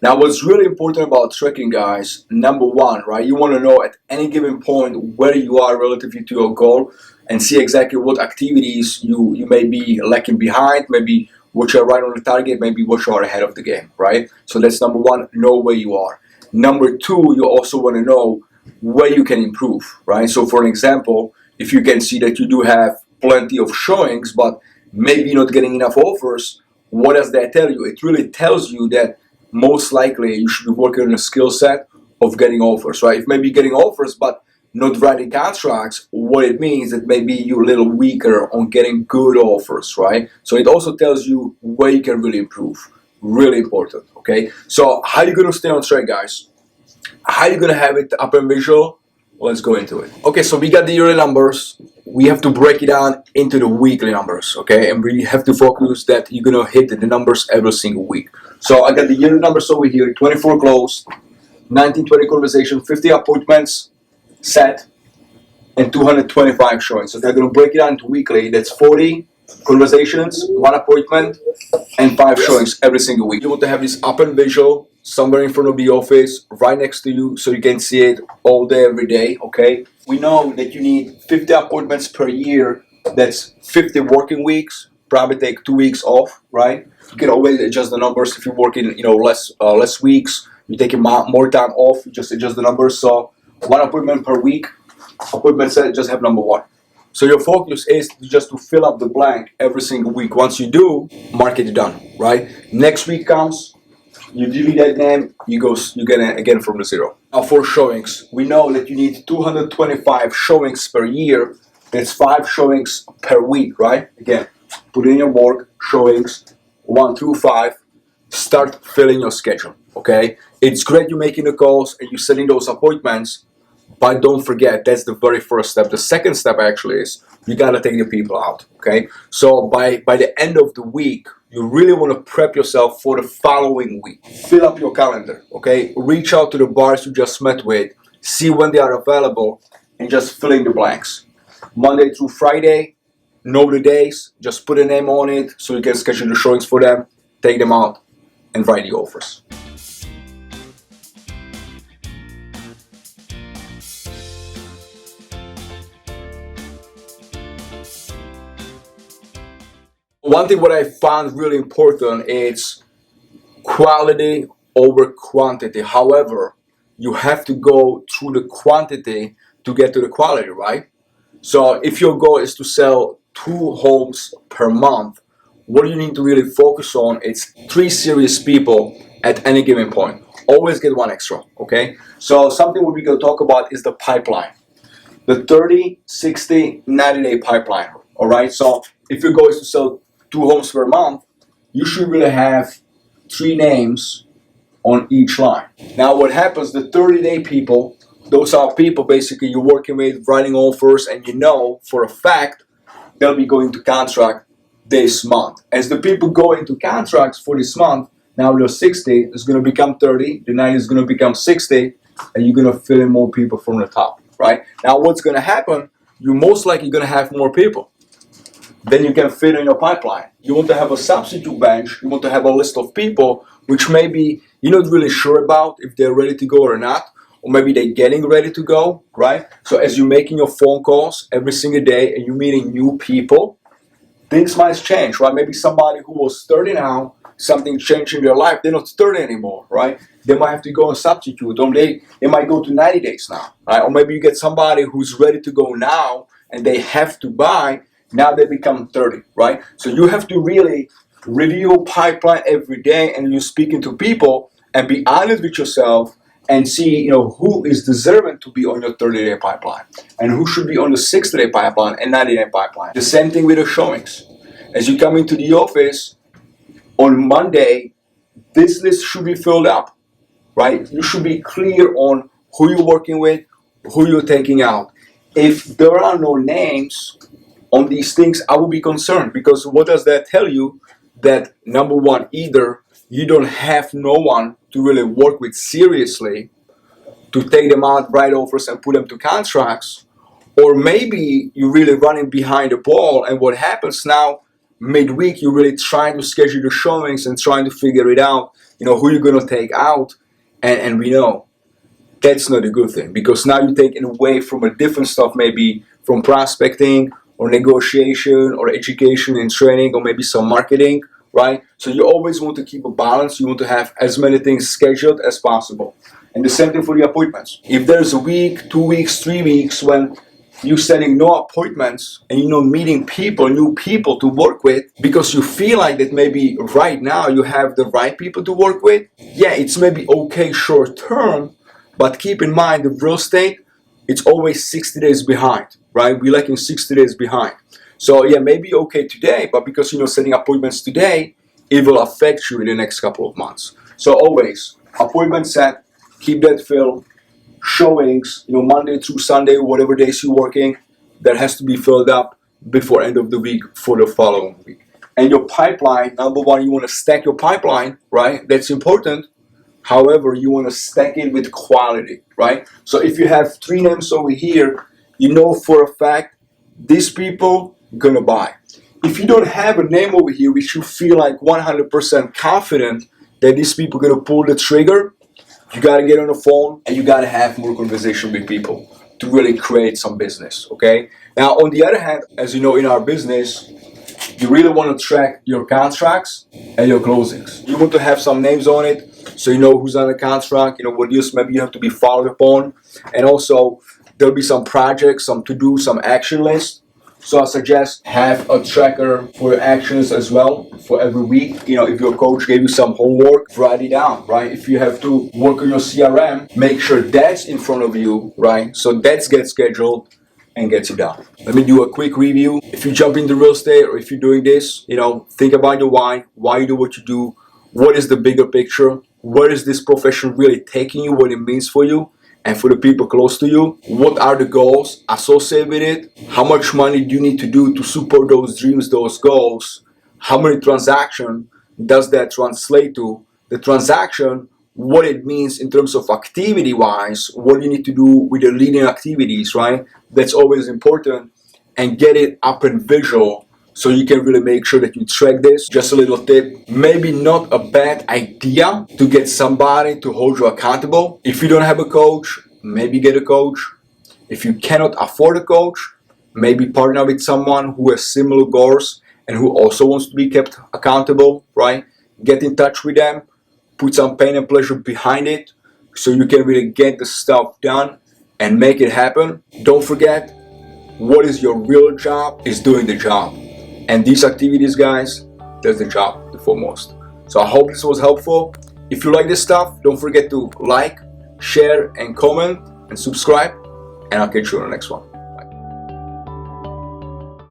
Now, what's really important about tracking, guys, number one, right? You want to know at any given point where you are relatively to your goal and see exactly what activities you may be lacking behind, maybe what you're right on the target, maybe what you are ahead of the game, right? So that's number one, know where you are. Number two, you also want to know where you can improve, right? So for an example, if you can see that you do have plenty of showings, but maybe not getting enough offers, what does that tell you? It really tells you that most likely you should be working on a skill set of getting offers, right? If maybe getting offers but not writing contracts, what it means that maybe you're a little weaker on getting good offers, right? So it also tells you where you can really improve. Really important, okay? So how are you gonna stay on track, guys? How are you gonna have it up and visual? Let's go into it. Okay, so we got the yearly numbers. We have to break it down into the weekly numbers, okay? And we have to focus that you're gonna hit the numbers every single week. So I got the yearly numbers over here, 24 closed, 1920 conversations, 50 appointments set, and 225 showings. So they're gonna break it down into weekly. That's 40 conversations, 1 appointment, and 5 showings every single week. You want to have this up and visual somewhere in front of the office, right next to you, so you can see it all day, every day, okay? We know that you need 50 appointments per year. That's 50 working weeks. Probably take 2 weeks off, right? You can always adjust the numbers if you're working, less weeks. You're taking more time off. You just adjust the numbers. So 1 appointment per week. Appointment set, just have number 1. So your focus is just to fill up the blank every single week. Once you do, mark it done, right? Next week comes, you delete that name, you're gonna again from the 0. Now for showings, we know that you need 225 showings per year. That's 5 showings per week, right? Again, put in your work, showings, 1 through 5. Start filling your schedule, okay? It's great you're making the calls and you're setting those appointments, but don't forget, that's the very first step. The second step actually is you gotta take the people out, okay? So by the end of the week, you really wanna prep yourself for the following week. Fill up your calendar, okay? Reach out to the bars you just met with, see when they are available, and just fill in the blanks. Monday through Friday, know the days, just put a name on it so you can schedule the showings for them, take them out, and write the offers. One thing what I found really important is quality over quantity. However, you have to go through the quantity to get to the quality, right? So if your goal is to sell 2 homes per month, what you need to really focus on is 3 serious people at any given point. Always get 1 extra, okay? So something what we can talk about is the pipeline. The 30, 60, 90-day pipeline, all right? So if your goal is to sell 2 homes per month, you should really have 3 names on each line. Now what happens, the 30-day people, those are people basically you're working with, writing offers, and you know for a fact they'll be going to contract this month. As the people go into contracts for this month, now the 60 is going to become 30, the 90 is going to become 60, and you're going to fill in more people from the top, right? Now what's going to happen, you're most likely going to have more people. Then you can fit in your pipeline. You want to have a substitute bench, you want to have a list of people which maybe you're not really sure about if they're ready to go or not, or maybe they're getting ready to go, right? So as you're making your phone calls every single day and you're meeting new people, things might change, right? Maybe somebody who was 30 now, something changed in their life, they're not 30 anymore, right? They might have to go and substitute, or they might go to 90 days now, right? Or maybe you get somebody who's ready to go now and they have to buy, now they become 30, right? So you have to really review pipeline every day, and you're speaking to people and be honest with yourself and see, who is deserving to be on your 30-day pipeline and who should be on the 60-day pipeline and 90-day pipeline. The same thing with the showings. As you come into the office on Monday, this list should be filled up, right? You should be clear on who you're working with, who you're taking out. If there are no names on these things, I will be concerned, because what does that tell you? That number one, either you don't have no one to really work with seriously to take them out, write offers, and put them to contracts, or maybe you're really running behind the ball, and what happens now, midweek you're really trying to schedule the showings and trying to figure it out, who you're gonna take out, and we know that's not a good thing, because now you're taking away from a different stuff, maybe from prospecting or negotiation or education and training or maybe some marketing, right? So you always want to keep a balance. You want to have as many things scheduled as possible. And the same thing for the appointments. If there's a week, 2 weeks, 3 weeks when you're setting no appointments and you're not meeting people, new people to work with, because you feel like that maybe right now you have the right people to work with, yeah, it's maybe okay short term, but keep in mind the real estate, it's always 60 days behind, right? We're like in 60 days behind. So yeah, maybe okay today, but because you're not setting appointments today, it will affect you in the next couple of months. So always, appointment set, keep that filled. Showings, Monday through Sunday, whatever days you're working, that has to be filled up before end of the week for the following week. And your pipeline, number one, you want to stack your pipeline, right? That's important. However, you want to stack it with quality, right? So if you have 3 names over here, you know for a fact these people gonna buy. If you don't have a name over here which you feel like 100% confident that these people gonna pull the trigger, you gotta get on the phone and you gotta have more conversation with people to really create some business, okay? Now, on the other hand, as you know, in our business, you really want to track your contracts and your closings. You want to have some names on it so you know who's on the contract, what deals maybe you have to be followed upon. And also, there'll be some projects, some to-do, some action lists. So I suggest have a tracker for your actions as well for every week. If your coach gave you some homework, write it down, right? If you have to work on your CRM, make sure that's in front of you, right? So that gets scheduled and gets it done. Let me do a quick review. If you jump into real estate or if you're doing this, think about your why you do what you do, what is the bigger picture, where is this profession really taking you, what it means for you, and for the people close to you, what are the goals associated with it, how much money do you need to do to support those dreams, those goals, how many transactions does that translate to, the transaction, what it means in terms of activity wise, what you need to do with the leading activities, right? That's always important, and get it up and visual so you can really make sure that you track this. Just a little tip, maybe not a bad idea to get somebody to hold you accountable. If you don't have a coach, maybe get a coach. If you cannot afford a coach, maybe partner with someone who has similar goals and who also wants to be kept accountable, right? Get in touch with them, put some pain and pleasure behind it so you can really get the stuff done and make it happen. Don't forget, what is your real job is doing the job. And these activities, guys, that's the job, the foremost. So I hope this was helpful. If you like this stuff, don't forget to like, share, and comment, and subscribe. And I'll catch you on the next one.